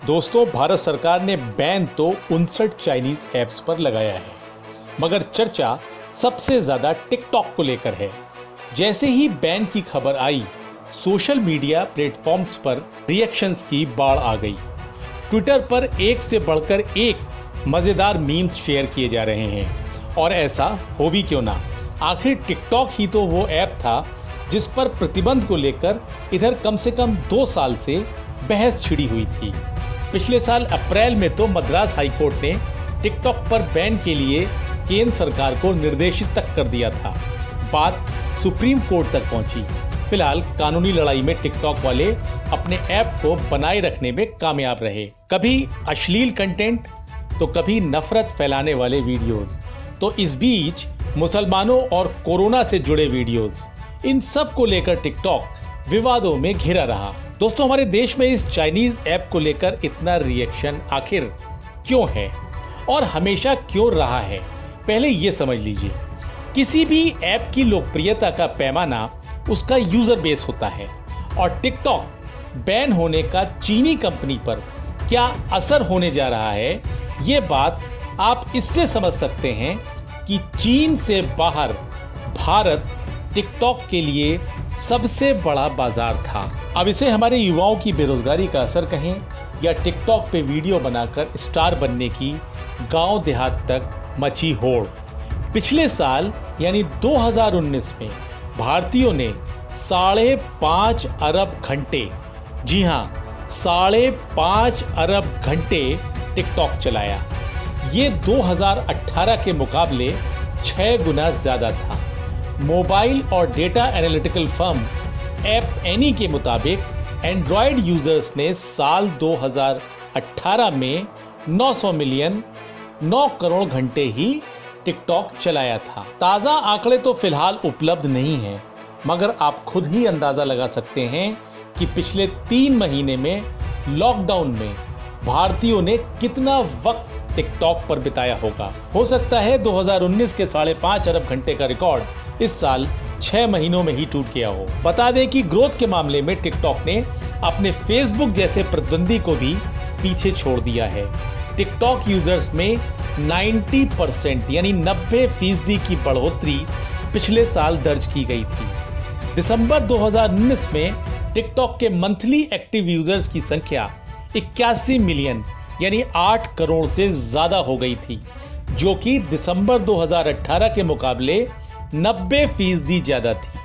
दोस्तों, भारत सरकार ने बैन तो 59 चाइनीज ऐप्स पर लगाया है, मगर चर्चा सबसे ज्यादा टिकटॉक को लेकर है। जैसे ही बैन की खबर आई, सोशल मीडिया प्लेटफॉर्म्स पर रिएक्शंस की बाढ़ आ गई। ट्विटर पर एक से बढ़कर एक मजेदार मीम्स शेयर किए जा रहे हैं, और ऐसा हो भी क्यों ना। आखिर टिकटॉक ही तो वो ऐप था जिस पर प्रतिबंध को लेकर इधर कम से कम 2 साल से बहस छिड़ी हुई थी। पिछले साल अप्रैल में तो मद्रास हाईकोर्ट ने टिकटॉक पर बैन के लिए केंद्र सरकार को निर्देशित तक कर दिया था। बात सुप्रीम कोर्ट तक पहुंची। फिलहाल कानूनी लड़ाई में टिकटॉक वाले अपने ऐप को बनाए रखने में कामयाब रहे। कभी अश्लील कंटेंट तो कभी नफरत फैलाने वाले वीडियोस, तो इस बीच मुसलमानों और कोरोना से जुड़े वीडियोस, इन सब को लेकर टिकटॉक विवादों में घिरा रहा। दोस्तों, हमारे देश में इस चाइनीज ऐप को लेकर इतना रिएक्शन आखिर क्यों है और हमेशा क्यों रहा है, पहले ये समझ लीजिए। किसी भी ऐप की लोकप्रियता का पैमाना उसका यूजर बेस होता है, और टिकटॉक बैन होने का चीनी कंपनी पर क्या असर होने जा रहा है, ये बात आप इससे समझ सकते हैं कि चीन से बाहर भारत टिकटॉक के लिए सबसे बड़ा बाजार था। अब इसे हमारे युवाओं की बेरोजगारी का असर कहें, या टिकटॉक पे वीडियो बनाकर स्टार बनने की गांव देहात तक मची होड़। पिछले साल यानी 2019 में भारतीयों ने 5.5 अरब घंटे, जी हाँ 5.5 अरब घंटे टिकटॉक चलाया। ये 2018 के मुकाबले 6 गुना ज्यादा था। मोबाइल और data analytical firm app any के मुताबिक एंड्रॉयड यूजर्स ने साल 2018 में 900 मिलियन 9 करोड़ घंटे ही टिकटॉक चलाया था। ताज़ा आंकड़े तो फिलहाल उपलब्ध नहीं हैं, मगर आप खुद ही अंदाज़ा लगा सकते हैं कि पिछले 3 महीने में लॉकडाउन में भारतीयों ने कितना वक्त टिकटॉक पर बिताया होगा। हो सकता है 2019 के 5.5 अरब घंटे का रिकॉर्ड इस साल 6 महीनों में ही टूट गया हो। बता दें कि ग्रोथ के मामले में टिकटॉक ने अपने फेसबुक जैसे प्रतिद्वंदी को भी पीछे छोड़ दिया है। टिकटॉक यूजर्स में 90% यानी 90% की बढ़ोतरी पिछले साल दर्ज की गई थी। दिसंबर 2019 में टिकटॉक के मंथली एक्टिव यूजर्स की संख्या 81 मिलियन यानी 8 करोड़ से ज्यादा हो गई थी, जो कि दिसंबर 2018 के मुकाबले 90% ज्यादा थी।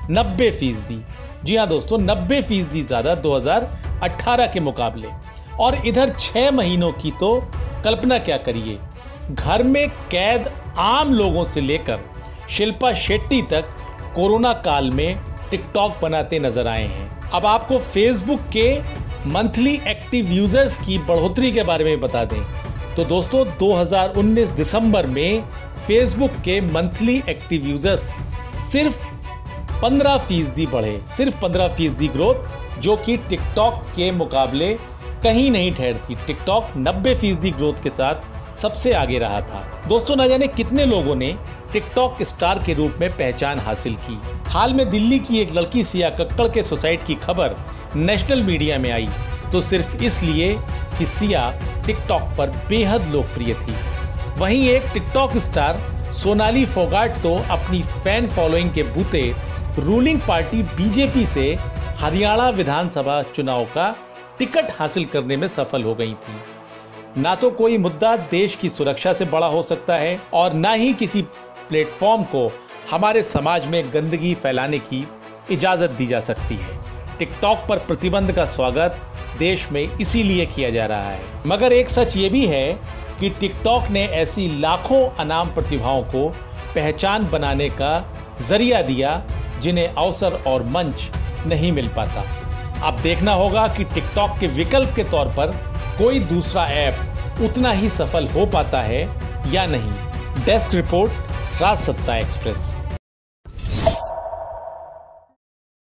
90%, जी हाँ दोस्तों, 90% ज्यादा 2018 के मुकाबले। और इधर 6 महीनों की तो कल्पना क्या करिए। घर में कैद आम लोगों से लेकर शिल्पा शेट्टी तक कोरोना काल में टिकटॉक बनाते नजर आए हैं। अब आपको फेसबुक के मंथली एक्टिव यूजर्स की बढ़ोतरी के बारे में बता दें तो दोस्तों, 2019 दिसंबर में फेसबुक के मंथली एक्टिव यूजर्स सिर्फ 15% बढ़े, सिर्फ 15% ग्रोथ, जो कि टिकटॉक के मुकाबले कहीं नहीं ठहरती। टिकटॉक 90% ग्रोथ के साथ सबसे आगे रहा था। दोस्तों, न जाने कितने लोगों ने टिकटॉक स्टार के रूप में पहचान हासिल की। हाल में दिल्ली की एक लड़की सिया कक्कड़ के सुसाइड की खबर नेशनल मीडिया में आई, तो सिर्फ इसलिए कि सिया टिकटॉक पर बेहद लोकप्रिय थी। वहीं एक टिकटॉक स्टार सोनाली फोगाट तो अपनी फैन फॉलोइंग के बूते रूलिंग पार्टी बीजेपी से हरियाणा विधानसभा चुनाव का टिकट हासिल करने में सफल हो गई थी। ना तो कोई मुद्दा देश की सुरक्षा से बड़ा हो सकता है, और ना ही किसी प्लेटफॉर्म को हमारे समाज में गंदगी फैलाने की इजाजत दी जा सकती है। टिकटॉक पर प्रतिबंध का स्वागत देश में इसीलिए किया जा रहा है। मगर एक सच ये भी है कि टिकटॉक ने ऐसी लाखों अनाम प्रतिभाओं को पहचान बनाने का जरिया दिया जिन्हें अवसर और मंच नहीं मिल पाता। अब देखना होगा कि टिकटॉक के विकल्प के तौर पर कोई दूसरा ऐप उतना ही सफल हो पाता है या नहीं। Desk report, Rajsatta express.